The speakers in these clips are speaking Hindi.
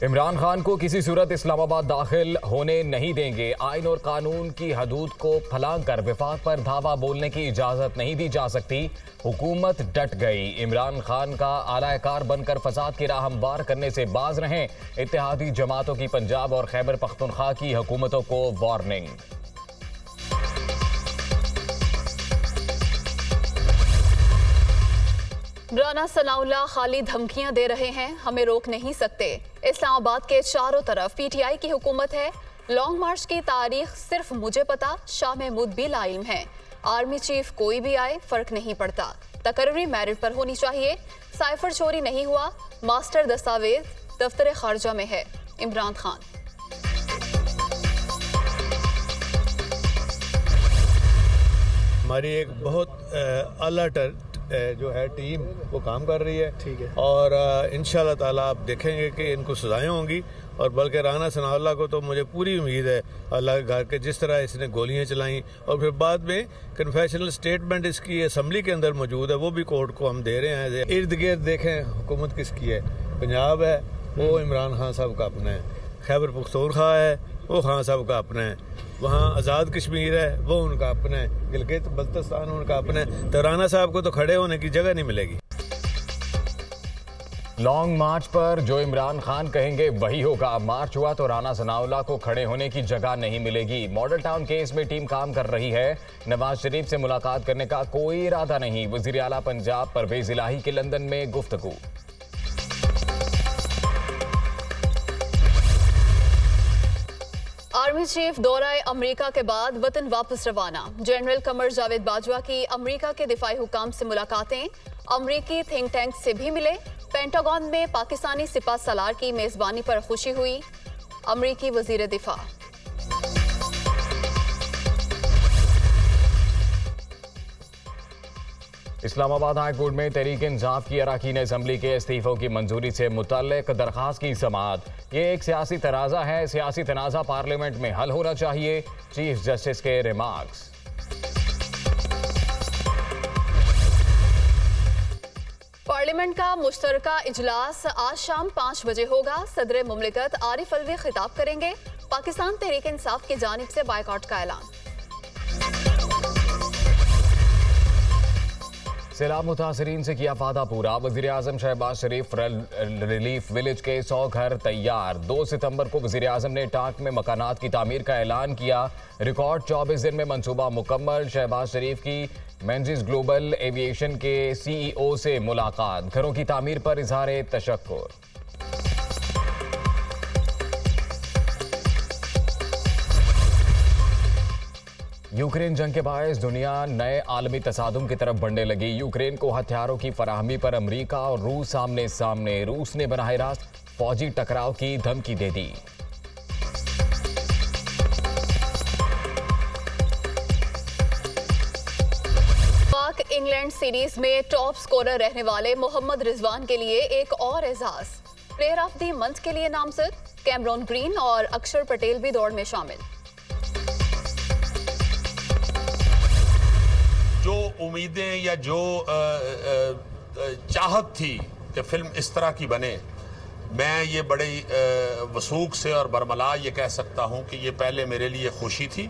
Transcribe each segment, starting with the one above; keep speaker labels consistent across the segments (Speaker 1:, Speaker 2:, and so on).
Speaker 1: इमरान खान को किसी सूरत इस्लामाबाद दाखिल होने नहीं देंगे। आइन और कानून की हदूद को फलांग कर विफाक पर धावा बोलने की इजाजत नहीं दी जा सकती। हुकूमत डट गई। इमरान खान का आलाकार बनकर फसाद की राह हमवार करने से बाज रहें। इत्तेहादी जमातों की पंजाब और खैबर पख्तूनख्वा की हुकूमतों को वार्निंग।
Speaker 2: राना सनाउल्लाह खाली धमकियां दे रहे हैं, हमें रोक नहीं सकते। इस्लामाबाद के चारों तरफ पीटीआई की हुकूमत है। लॉन्ग मार्च की तारीख सिर्फ मुझे पता, शाह महमूद भी लाइल्म है। आर्मी चीफ कोई भी आए फर्क नहीं पड़ता, तकर्री मेरिट पर होनी चाहिए। साइफर चोरी नहीं हुआ, मास्टर दस्तावेज दफ्तर खारजा में है। इमरान खान।
Speaker 3: हमारी एक बहुत अलर्ट जो है टीम वो काम कर रही है,
Speaker 4: ठीक है।
Speaker 3: और इंशाल्लाह ताला आप देखेंगे कि इनको सजाएं होंगी। और बल्कि राना सनाउल्लाह को तो मुझे पूरी उम्मीद है अल्लाह के घर के, जिस तरह इसने गोलियां चलाई और फिर बाद में कन्फेशनल स्टेटमेंट इसकी असम्बली के अंदर मौजूद है, वो भी कोर्ट को हम दे रहे हैं। इर्द गिर्द देखें हुकूमत किसकी है। पंजाब है वो इमरान खान साहब का अपना है, खैबर पख्तूनख्वा है वो खान साहब का अपना है, वहाँ आज़ाद कश्मीर है वो उनका अपना है, गिलगित बल्तिस्तान उनका अपना है। तो राना साहब को तो खड़े होने की जगह नहीं मिलेगी।
Speaker 1: लॉन्ग मार्च पर जो इमरान खान कहेंगे वही होगा। मार्च हुआ तो राना सनाउल्लाह को खड़े होने की जगह नहीं मिलेगी। मॉडल टाउन केस में टीम काम कर रही है। नवाज शरीफ से मुलाकात करने का कोई इरादा नहीं। वज़ीर आला पंजाब परवेज इलाही की लंदन में गुफ्तगू।
Speaker 2: आर्मी चीफ दौरा अमरीका के बाद वतन वापस रवाना। जनरल कमर जावेद बाजवा की अमरीका के दिफाई हुकाम से मुलाकातें। अमरीकी थिंक टैंक से भी मिले। पेंटागन में पाकिस्तानी सिपा सलार की मेजबानी पर खुशी हुई। अमरीकी वजीर दिफा।
Speaker 1: इस्लामाबाद हाई कोर्ट में तहरीक इंसाफ की अरकान असम्बली के इस्तीफों की मंजूरी से मुतल्लिक दरखास्त की समाअत। ये एक सियासी तनाज़ा है, सियासी तनाज़ा पार्लियामेंट में हल होना चाहिए। चीफ जस्टिस के रिमार्क्स।
Speaker 2: पार्लियामेंट का मुश्तरका इजलास आज शाम 5 बजे होगा। सदर मुमलिकत आरिफ अलवी खिताब करेंगे। पाकिस्तान तहरीक इंसाफ की जानिब से बायकॉट का ऐलान।
Speaker 1: सैलाब मुतासरीन से किया वादा पूरा। वज़ीर आज़म शहबाज शरीफ रिलीफ विलेज के 100 घर तैयार। 2 सितंबर को वज़ीर आज़म ने टांक में मकानात की तामीर का ऐलान किया। रिकॉर्ड 24 दिन में मंसूबा मुकम्मल। शहबाज शरीफ की मेंजिस ग्लोबल एविएशन के CEO से मुलाकात। घरों की तामीर पर इजहार तशक्कुर। यूक्रेन जंग के बायस दुनिया नए आलमी तसादुम की तरफ बढ़ने लगी। यूक्रेन को हथियारों की फराहमी पर अमरीका और रूस आमने सामने। रूस ने बराह रास्त फौजी टकराव की धमकी दे दी।
Speaker 2: पाक इंग्लैंड सीरीज में टॉप स्कोरर रहने वाले मोहम्मद रिजवान के लिए एक और एजाज। प्लेयर ऑफ द मंथ के लिए नामजद। कैमरॉन ग्रीन और अक्षर पटेल भी दौड़ में शामिल।
Speaker 5: जो उम्मीदें या जो चाहत थी कि फिल्म इस तरह की बने, मैं ये बड़े वसूख से और बरमला ये कह सकता हूँ कि ये पहले मेरे लिए खुशी थी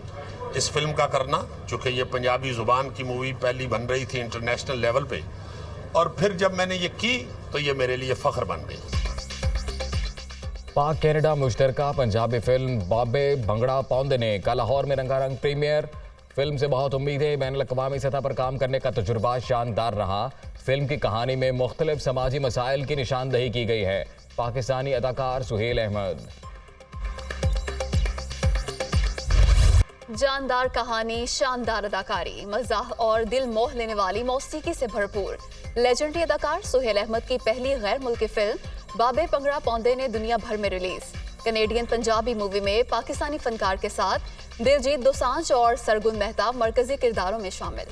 Speaker 5: इस फिल्म का करना, चूँकि ये पंजाबी ज़ुबान की मूवी पहली बन रही थी इंटरनेशनल लेवल पे, और फिर जब मैंने ये की तो ये मेरे लिए फ़ख्र बन गई।
Speaker 1: पाक कैनेडा मुश्तरका पंजाबी फिल्म बाबे भंगड़ा पौंद ने कल लाहौर में रंगारंग प्रीमियर। फिल्म से बहुत उम्मीद है। बैनुल अक़वामी सतह पर काम करने का तजुर्बा शानदार रहा। फिल्म की कहानी में मुख्तलिफ समाजी मसाइल की निशानदही की गई है। पाकिस्तानी अदाकार सुहेल अहमद।
Speaker 2: जानदार कहानी, शानदार अदाकारी, मज़ाह और दिल मोह लेने वाली मौसीकी से भरपूर लेजेंडरी अदाकार सुहेल अहमद की पहली गैर मुल्की फिल्म बाबे भंगड़ा पौंदे ने दुनिया भर में रिलीज। कनेडियन पंजाबी मूवी में पाकिस्तानी फनकार के साथ दिलजीत दोसांझ और सरगुन मेहताब मरकजी किरदारों में शामिल।